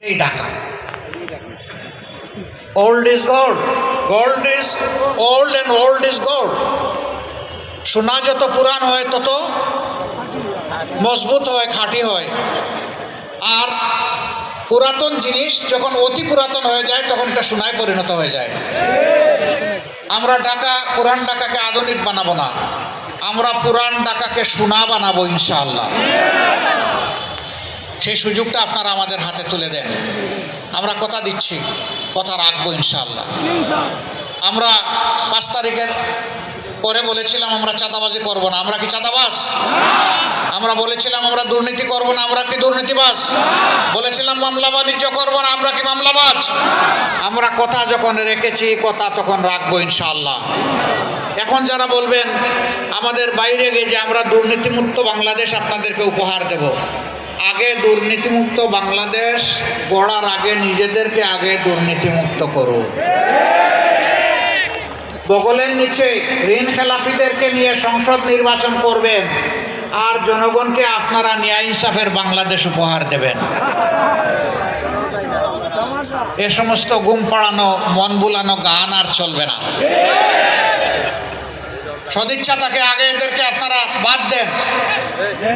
এই Dhaka old is gold, gold is old and old is gold. সোনা যত পুরান হয় তত মজবুত হয়, খাঁটি হয়। আর পুরাতন জিনিস যখন অতি পুরাতন হয়ে যায় তখন এটা সোনায় পরিণত হয়ে যায়। আমরা ঢাকা, পুরান ঢাকাকে আধুনিক বানাবো না, আমরা পুরান ঢাকাকে সোনা বানাবো ইনশাআল্লাহ। সেই সুযোগটা আপনারা আমাদের হাতে তুলে দেন। আমরা কথা দিচ্ছি, কথা রাখবো ইনশাআল্লাহ। আমরা 5 তারিখের পরে বলেছিলাম আমরা চাঁদাবাজি করব না। আমরা কি চাঁদাবাজ? আমরা বলেছিলাম আমরা দুর্নীতি করব না। আমরা কি দুর্নীতিবাজ? বলেছিলাম মামলা বাণিজ্য করব না। আমরা কি মামলাবাজ? আমরা কথা যখন রেখেছি, কথা তখন রাখবো ইনশাআল্লাহ। এখন যারা বলবেন আমাদের বাইরে গিয়ে যে আমরা দুর্নীতিমুক্ত বাংলাদেশ আপনাদেরকে উপহার দেব, আগে দুর্নীতিমুক্ত বাংলাদেশ গড়ার আগে নিজেদেরকে আগে দুর্নীতিমুক্ত করুন। বগলের নিচে ঋণ খেলাফিদেরকে নিয়ে সংসদ নির্বাচন করবেন, আর জনগণকে আপনারা ন্যায় ইনসাফের বাংলাদেশ উপহার দেবেন। এ সমস্ত ঘুম পাড়ানো, মন বুলানো গান আর চলবে না। সদিচ্ছা তাকে আগে এদেরকে আপনারা বাদ দেন।